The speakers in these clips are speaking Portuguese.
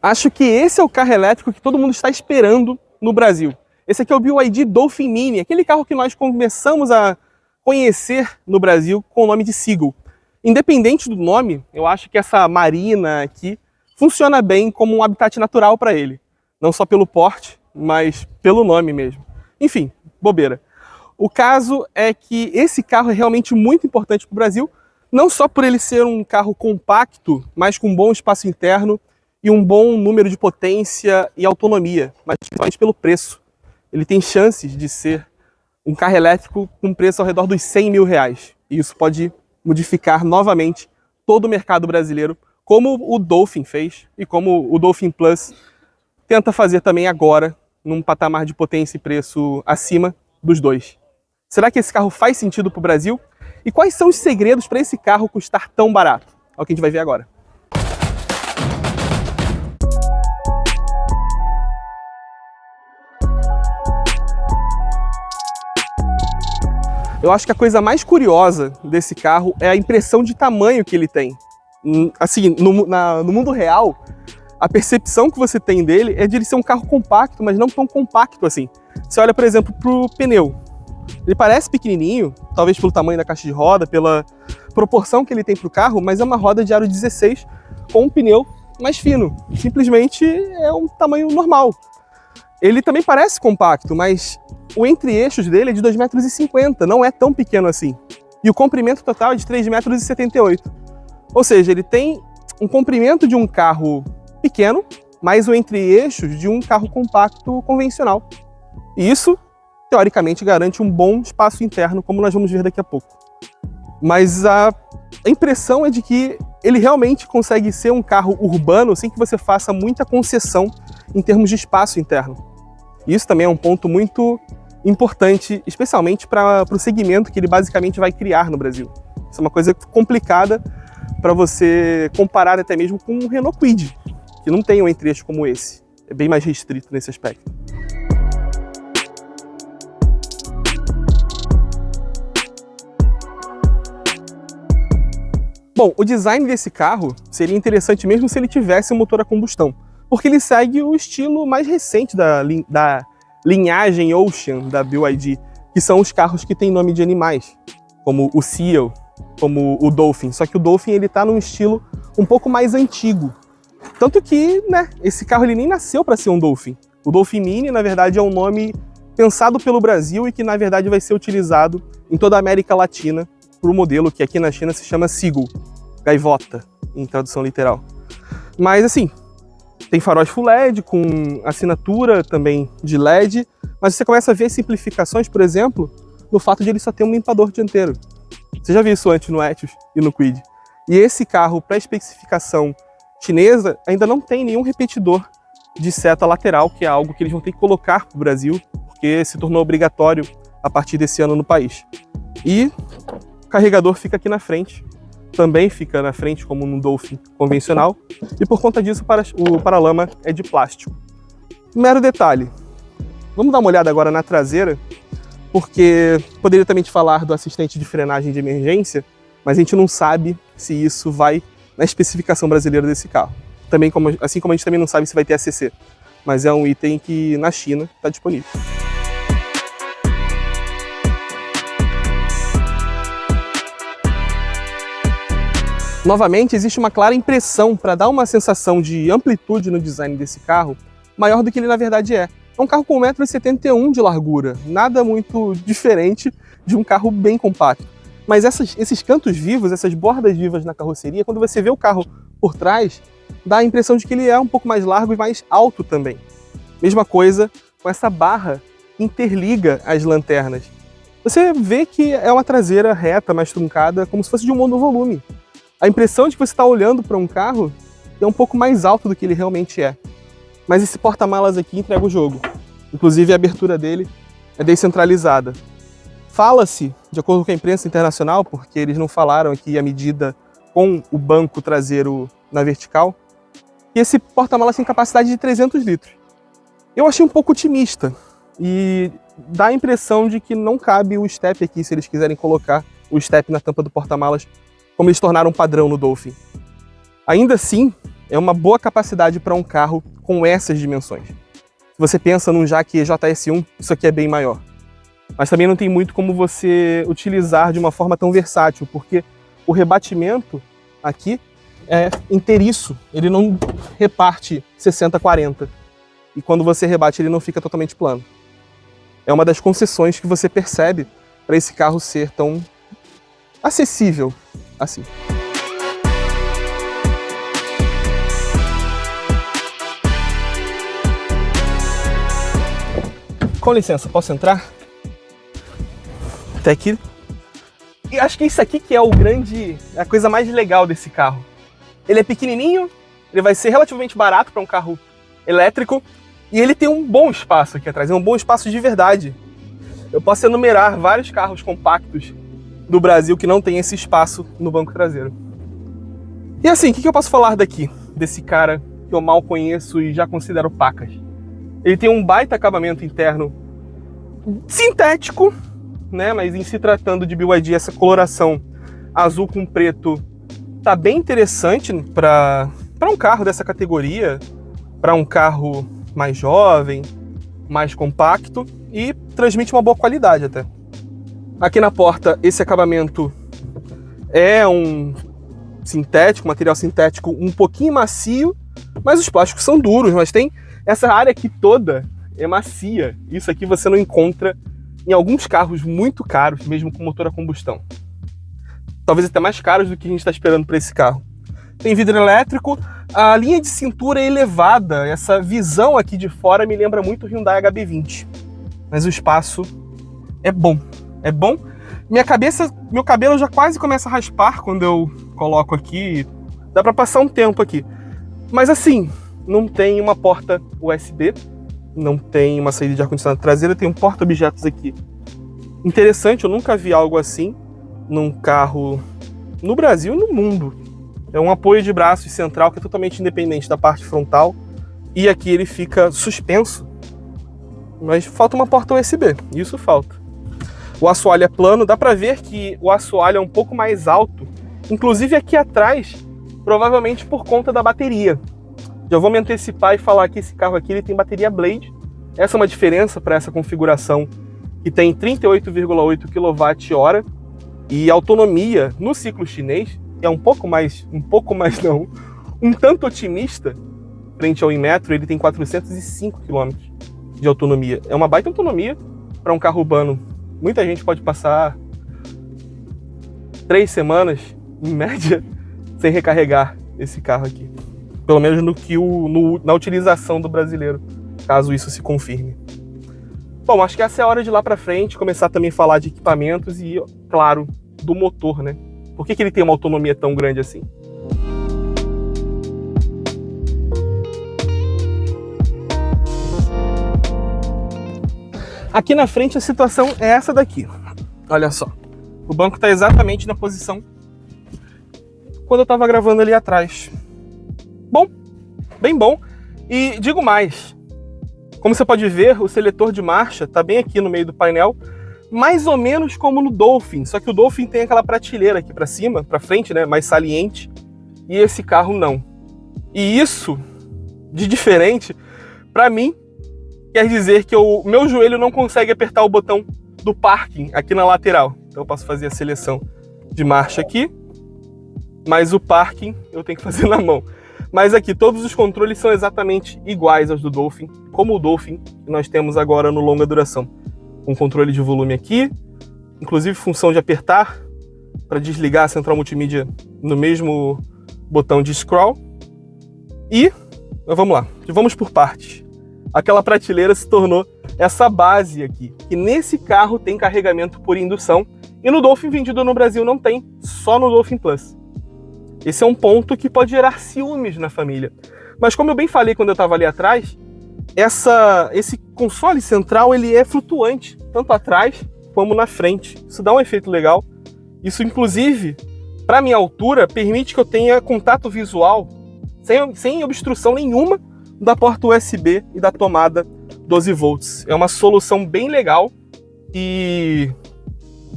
Acho que esse é o carro elétrico que todo mundo está esperando no Brasil. Esse aqui é o BYD Dolphin Mini, aquele carro que nós começamos a conhecer no Brasil com o nome de Seagull. Independente do nome, eu acho que essa marina aqui funciona bem como um habitat natural para ele. Não só pelo porte, mas pelo nome mesmo. Enfim, bobeira. O caso é que esse carro é realmente muito importante para o Brasil, não só por ele ser um carro compacto, mas com um bom espaço interno e um bom número de potência e autonomia, mas principalmente pelo preço. Ele tem chances de ser um carro elétrico com preço ao redor dos R$100 mil. E isso pode modificar novamente todo o mercado brasileiro, como o Dolphin fez e como o Dolphin Plus tenta fazer também agora, num patamar de potência e preço acima dos dois. Será que esse carro faz sentido para o Brasil? E quais são os segredos para esse carro custar tão barato? É o que a gente vai ver agora. Eu acho que a coisa mais curiosa desse carro é a impressão de tamanho que ele tem. Assim, no mundo real, a percepção que você tem dele é de ele ser um carro compacto, mas não tão compacto assim. Você olha, por exemplo, para o pneu. Ele parece pequenininho, talvez pelo tamanho da caixa de roda, pela proporção que ele tem para o carro, mas é uma roda de aro 16 com um pneu mais fino. Simplesmente é um tamanho normal. Ele também parece compacto, mas o entre-eixos dele é de 2,50 m, não é tão pequeno assim. E o comprimento total é de 3,78 m. Ou seja, ele tem um comprimento de um carro pequeno, mais o entre-eixos de um carro compacto convencional. E isso, teoricamente, garante um bom espaço interno, como nós vamos ver daqui a pouco. Mas a impressão é de que ele realmente consegue ser um carro urbano sem que você faça muita concessão em termos de espaço interno. Isso também é um ponto muito importante, especialmente para o segmento que ele basicamente vai criar no Brasil. Isso é uma coisa complicada para você comparar até mesmo com o Renault Kwid, que não tem um entre-eixo como esse. É bem mais restrito nesse aspecto. Bom, o design desse carro seria interessante mesmo se ele tivesse um motor a combustão, porque ele segue o estilo mais recente da linhagem Ocean da BYD, que são os carros que têm nome de animais, como o Seal, como o Dolphin. Só que o Dolphin ele tá num estilo um pouco mais antigo. Tanto que, esse carro ele nem nasceu para ser um Dolphin. O Dolphin Mini, na verdade, é um nome pensado pelo Brasil e que, na verdade, vai ser utilizado em toda a América Latina para o modelo que aqui na China se chama Seagull, gaivota, em tradução literal. Mas, assim, tem faróis Full LED, com assinatura também de LED, mas você começa a ver simplificações, por exemplo, no fato de ele só ter um limpador dianteiro. Você já viu isso antes no Etios e no Kwid. E esse carro, para especificação chinesa, ainda não tem nenhum repetidor de seta lateral, que é algo que eles vão ter que colocar para o Brasil, porque se tornou obrigatório a partir desse ano no país. E o carregador fica aqui na frente, também fica na frente como no Dolphin convencional, e por conta disso o paralama é de plástico. Mero detalhe, vamos dar uma olhada agora na traseira, porque poderia também te falar do assistente de frenagem de emergência, mas a gente não sabe se isso vai na especificação brasileira desse carro. Também assim como a gente também não sabe se vai ter ACC, mas é um item que na China está disponível. Novamente, existe uma clara impressão para dar uma sensação de amplitude no design desse carro maior do que ele na verdade é. É um carro com 1,71 m de largura, nada muito diferente de um carro bem compacto. Mas esses cantos vivos, essas bordas vivas na carroceria, quando você vê o carro por trás, dá a impressão de que ele é um pouco mais largo e mais alto também. Mesma coisa com essa barra que interliga as lanternas. Você vê que é uma traseira reta, mais truncada, como se fosse de um monovolume. A impressão de que você está olhando para um carro é um pouco mais alto do que ele realmente é. Mas esse porta-malas aqui entrega o jogo. Inclusive a abertura dele é descentralizada. Fala-se, de acordo com a imprensa internacional, porque eles não falaram aqui a medida com o banco traseiro na vertical, que esse porta-malas tem capacidade de 300 litros. Eu achei um pouco otimista e dá a impressão de que não cabe o step aqui, se eles quiserem colocar o step na tampa do porta-malas, como eles tornaram padrão no Dolphin. Ainda assim, é uma boa capacidade para um carro com essas dimensões. Se você pensa num Jaque JS1, isso aqui é bem maior. Mas também não tem muito como você utilizar de uma forma tão versátil, porque o rebatimento aqui é inteiriço, ele não reparte 60-40. E quando você rebate, ele não fica totalmente plano. É uma das concessões que você percebe para esse carro ser tão acessível assim. Com licença, posso entrar? Até aqui. E acho que isso aqui que é a coisa mais legal desse carro. Ele é pequenininho, ele vai ser relativamente barato para um carro elétrico e ele tem um bom espaço aqui atrás, é um bom espaço de verdade. Eu posso enumerar vários carros compactos do Brasil que não tem esse espaço no banco traseiro. E assim, o que eu posso falar desse cara que eu mal conheço e já considero pacas? Ele tem um baita acabamento interno sintético, né? Mas em se tratando de BYD, essa coloração azul com preto tá bem interessante para um carro dessa categoria, para um carro mais jovem, mais compacto e transmite uma boa qualidade até. Aqui na porta, esse acabamento é um sintético, material sintético um pouquinho macio, mas os plásticos são duros, mas tem essa área aqui toda é macia. Isso aqui você não encontra em alguns carros muito caros, mesmo com motor a combustão. Talvez até mais caros do que a gente está esperando para esse carro. Tem vidro elétrico, a linha de cintura é elevada, essa visão aqui de fora me lembra muito o Hyundai HB20. Mas o espaço é bom, é bom. Meu cabelo já quase começa a raspar quando eu coloco aqui, dá para passar um tempo aqui. Mas assim, não tem uma porta USB, não tem uma saída de ar-condicionado traseira, tem um porta-objetos aqui. Interessante, eu nunca vi algo assim num carro no Brasil e no mundo. É um apoio de braço central que é totalmente independente da parte frontal e aqui ele fica suspenso. Mas falta uma porta USB, isso falta. O assoalho é plano, dá pra ver que o assoalho é um pouco mais alto, inclusive aqui atrás, provavelmente por conta da bateria. Já vou me antecipar e falar que esse carro aqui ele tem bateria Blade. Essa é uma diferença para essa configuração que tem 38,8 kWh e autonomia no ciclo chinês é um tanto otimista frente ao Inmetro, ele tem 405 km de autonomia. É uma baita autonomia para um carro urbano. Muita gente pode passar 3 semanas, em média, sem recarregar esse carro aqui. Pelo menos na utilização do brasileiro, caso isso se confirme. Bom, acho que essa é a hora de ir lá para frente, começar também a falar de equipamentos e, claro, do motor, né? Por que ele tem uma autonomia tão grande assim? Aqui na frente a situação é essa daqui. Olha só. O banco está exatamente na posição quando eu estava gravando ali atrás. Bom, bem bom. E digo mais, como você pode ver, o seletor de marcha está bem aqui no meio do painel, mais ou menos como no Dolphin, só que o Dolphin tem aquela prateleira aqui para cima, para frente, né, mais saliente, e esse carro não. E isso, de diferente, para mim, quer dizer que o meu joelho não consegue apertar o botão do parking aqui na lateral. Então eu posso fazer a seleção de marcha aqui, mas o parking eu tenho que fazer na mão. Mas aqui todos os controles são exatamente iguais aos do Dolphin, como o Dolphin que nós temos agora no longa duração. Um controle de volume aqui, inclusive função de apertar para desligar a central multimídia no mesmo botão de scroll. E vamos lá, vamos por partes. Aquela prateleira se tornou essa base aqui, que nesse carro tem carregamento por indução e no Dolphin vendido no Brasil não tem, só no Dolphin Plus. Esse é um ponto que pode gerar ciúmes na família. Mas como eu bem falei quando eu estava ali atrás, esse console central ele é flutuante, tanto atrás como na frente. Isso dá um efeito legal. Isso, inclusive, para minha altura, permite que eu tenha contato visual sem obstrução nenhuma da porta USB e da tomada 12 volts. É uma solução bem legal e,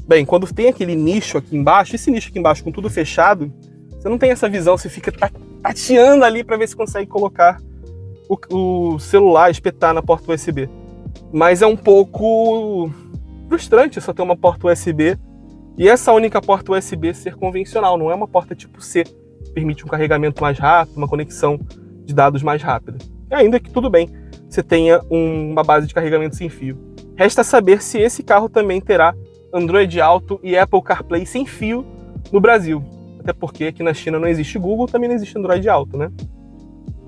bem, quando tem aquele nicho aqui embaixo, esse nicho aqui embaixo com tudo fechado, você não tem essa visão, você fica tateando ali para ver se consegue colocar o celular, espetar na porta USB. Mas é um pouco frustrante só ter uma porta USB e essa única porta USB ser convencional, não é uma porta tipo C, que permite um carregamento mais rápido, uma conexão de dados mais rápida. E ainda que tudo bem, você tenha uma base de carregamento sem fio. Resta saber se esse carro também terá Android Auto e Apple CarPlay sem fio no Brasil. Até porque aqui na China não existe Google, também não existe Android Auto, né?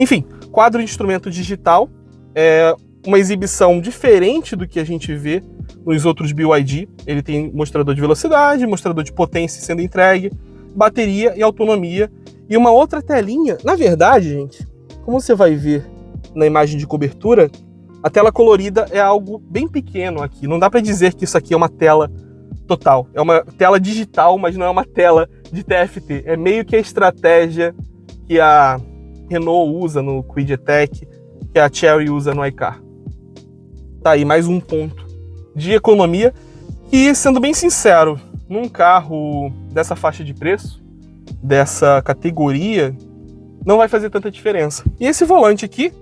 Enfim, quadro de instrumento digital é uma exibição diferente do que a gente vê nos outros BYD. Ele tem mostrador de velocidade, mostrador de potência sendo entregue, bateria e autonomia. E uma outra telinha. Na verdade, gente, como você vai ver na imagem de cobertura, a tela colorida é algo bem pequeno aqui. Não dá para dizer que isso aqui é uma tela total. É uma tela digital, mas não é uma tela de TFT. É meio que a estratégia que a Renault usa no Kwid E-Tech, que a Chery usa no iCar. Tá aí mais um ponto de economia que, sendo bem sincero, num carro dessa faixa de preço, dessa categoria, não vai fazer tanta diferença. E esse volante aqui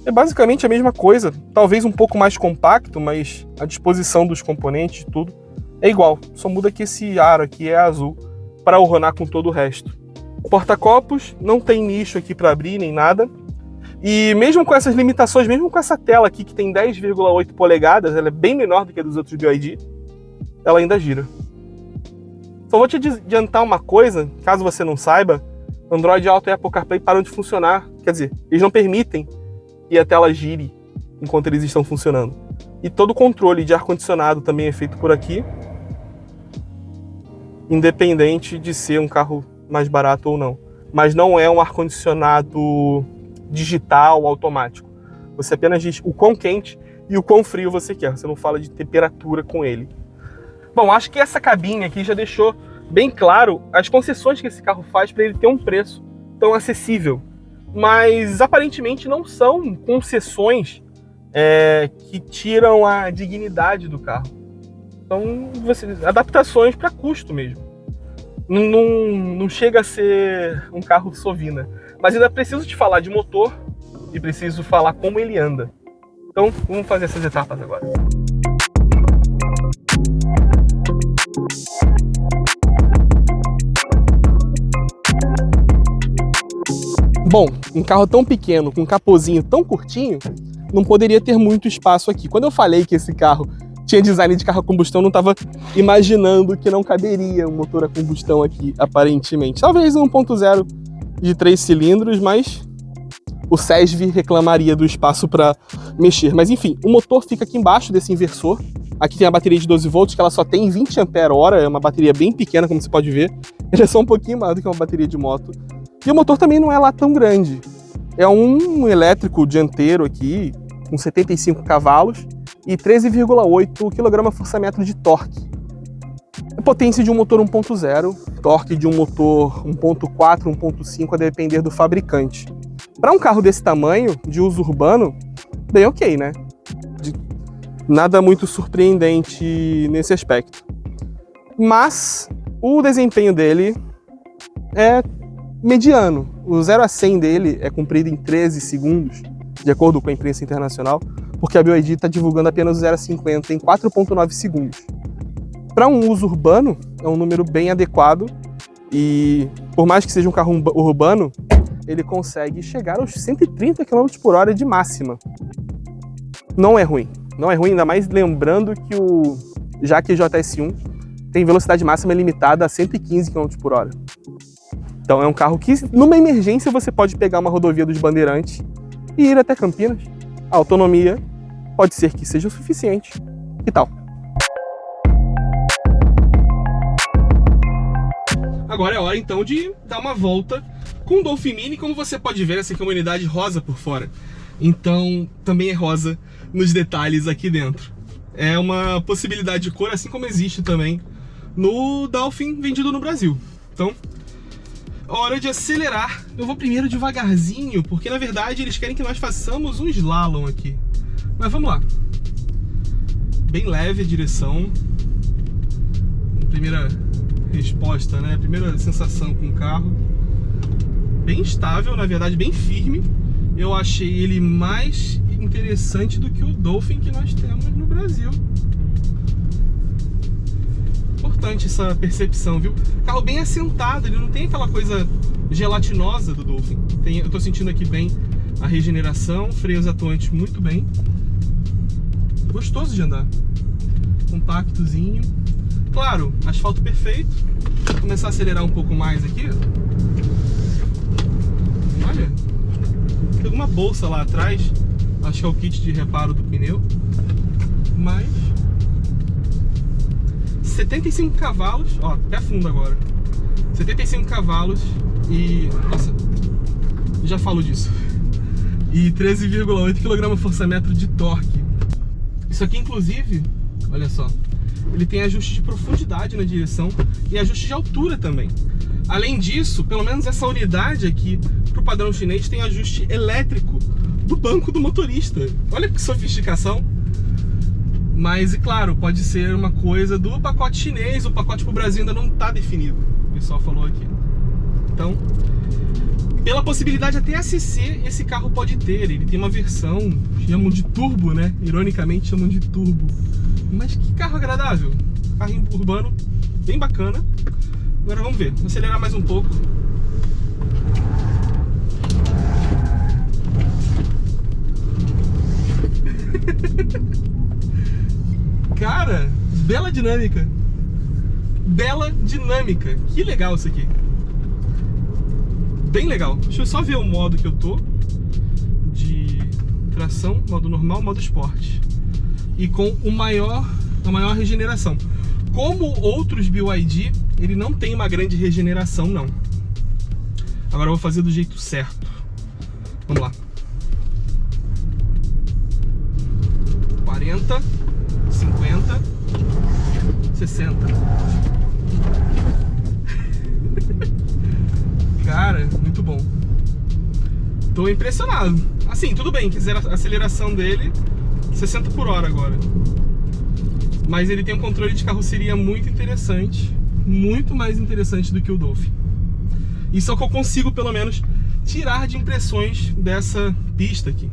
é basicamente a mesma coisa, talvez um pouco mais compacto, mas a disposição dos componentes e tudo é igual. Só muda que esse aro aqui é azul para ornar com todo o resto. Porta-copos, não tem nicho aqui para abrir nem nada. E mesmo com essas limitações, mesmo com essa tela aqui que tem 10,8 polegadas, ela é bem menor do que a dos outros BYD, ela ainda gira. Só vou te adiantar uma coisa, caso você não saiba, Android Auto e Apple CarPlay param de funcionar. Quer dizer, eles não permitem que a tela gire enquanto eles estão funcionando. E todo o controle de ar-condicionado também é feito por aqui, independente de ser um carro mais barato ou não. Mas não é um ar-condicionado digital, automático. Você apenas diz o quão quente e o quão frio você quer. Você não fala de temperatura com ele. Bom, acho que essa cabine aqui já deixou bem claro as concessões que esse carro faz para ele ter um preço tão acessível. Mas aparentemente não são concessões que tiram a dignidade do carro. São adaptações para custo mesmo. Não chega a ser um carro Sovina. Mas ainda preciso te falar de motor e preciso falar como ele anda. Então vamos fazer essas etapas agora. Bom, um carro tão pequeno, com um capozinho tão curtinho, não poderia ter muito espaço aqui. Quando eu falei que esse carro tinha design de carro a combustão, não estava imaginando que não caberia um motor a combustão aqui, aparentemente. Talvez um 1.0 de 3 cilindros, mas o SESV reclamaria do espaço para mexer. Mas enfim, o motor fica aqui embaixo desse inversor. Aqui tem a bateria de 12 volts, que ela só tem 20 ampere-hora, é uma bateria bem pequena, como você pode ver. Ele é só um pouquinho maior do que uma bateria de moto. E o motor também não é lá tão grande. É um elétrico dianteiro aqui, com 75 cavalos e 13,8 kgfm de torque. A potência de um motor 1.0, torque de um motor 1.4, 1.5, a depender do fabricante. Para um carro desse tamanho, de uso urbano, bem ok, né? Nada muito surpreendente nesse aspecto. Mas o desempenho dele é mediano. O 0 a 100 dele é cumprido em 13 segundos, de acordo com a imprensa internacional, porque a BYD está divulgando apenas o 0 a 50 em 4,9 segundos. Para um uso urbano, é um número bem adequado e, por mais que seja um carro urbano, ele consegue chegar aos 130 km por hora de máxima. Não é ruim. Não é ruim, ainda mais lembrando que o Jaque JS1 tem velocidade máxima limitada a 115 km por hora. Então é um carro que, numa emergência, você pode pegar uma rodovia dos Bandeirantes e ir até Campinas. A autonomia pode ser que seja o suficiente. Que tal? Agora é hora então de dar uma volta com o Dolphin Mini. Como você pode ver, essa aqui é uma unidade rosa por fora. Então também é rosa nos detalhes aqui dentro. É uma possibilidade de cor, assim como existe também no Dolphin vendido no Brasil. Então, hora de acelerar. Eu vou primeiro devagarzinho, porque na verdade eles querem que nós façamos um slalom aqui. Mas vamos lá. Bem leve a direção. Primeira resposta, né? Primeira sensação com o carro. bem estável, na verdade bem firme. Eu achei ele mais interessante do que o Dolphin que nós temos no Brasil. Importante essa percepção, viu? Carro bem assentado, ele não tem aquela coisa gelatinosa do Dolphin. Eu tô sentindo aqui bem a regeneração, freios atuantes muito bem. Gostoso de andar. Compactozinho. Claro, asfalto perfeito. Vou começar a acelerar um pouco mais aqui. Olha, tem uma bolsa lá atrás. Acho que é o kit de reparo do pneu. Mas 75 cavalos, ó, pé fundo agora. 75 cavalos e... nossa, já falo disso. E 13,8 kgfm de torque. Isso aqui, inclusive, olha só, ele tem ajuste de profundidade na direção e ajuste de altura também. Além disso, pelo menos essa unidade aqui, pro padrão chinês, tem ajuste elétrico do banco do motorista. Olha que sofisticação. Mas, e claro, pode ser uma coisa do pacote chinês, o pacote pro Brasil ainda não está definido. O pessoal falou aqui. Então, pela possibilidade até ACC, esse carro pode ter. Ele tem uma versão, chamam de turbo, né? Ironicamente chamam de turbo. Mas que carro agradável. Carro urbano, bem bacana. Agora vamos ver, vou acelerar mais um pouco. Cara, bela dinâmica. Bela dinâmica. Que legal isso aqui. Bem legal. Deixa eu só ver o modo que eu tô. De tração, modo normal, modo esporte. E com a maior regeneração. Como outros BYD, ele não tem uma grande regeneração, não. Agora eu vou fazer do jeito certo. Vamos lá. 40, 50, 60. Cara, muito bom. Tô impressionado. Assim, tudo bem, quiser a aceleração dele 60 por hora agora. Mas ele tem um controle de carroceria muito interessante. Muito mais interessante do que o Dolphin. Isso é o que eu consigo, pelo menos, tirar de impressões dessa pista aqui.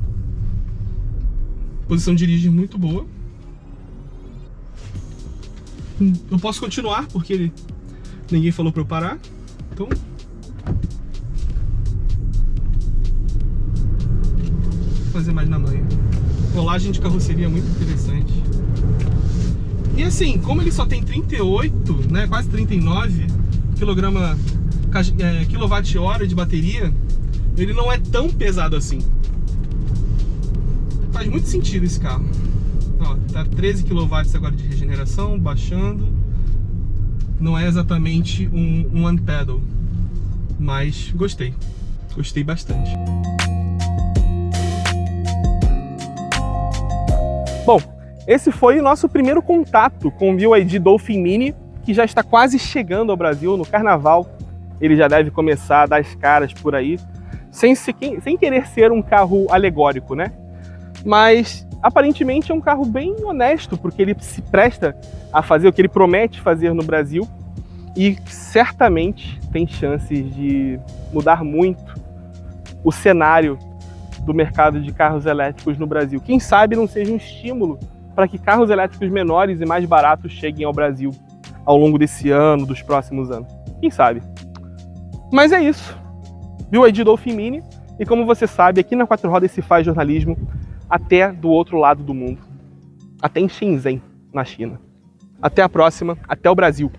Posição de dirigir muito boa. Eu posso continuar, porque ninguém falou para eu parar. Então... vou fazer mais na manhã. Rolagem de carroceria muito interessante. E assim, como ele só tem 38, né, quase 39 kWh de bateria, ele não é tão pesado assim. Faz muito sentido esse carro. Ó, tá 13 kW agora de regeneração, baixando. Não é exatamente um one pedal, mas gostei. Gostei bastante. Bom, esse foi o nosso primeiro contato com o BYD Dolphin Mini, que já está quase chegando ao Brasil. No carnaval ele já deve começar a dar as caras por aí, sem querer ser um carro alegórico, né? Mas aparentemente é um carro bem honesto, porque ele se presta a fazer o que ele promete fazer no Brasil e certamente tem chances de mudar muito o cenário do mercado de carros elétricos no Brasil. Quem sabe não seja um estímulo para que carros elétricos menores e mais baratos cheguem ao Brasil ao longo desse ano, dos próximos anos. Quem sabe? Mas é isso. BYD Dolphin Mini. E como você sabe, aqui na Quatro Rodas se faz jornalismo até do outro lado do mundo. Até em Shenzhen, na China. Até a próxima. Até o Brasil.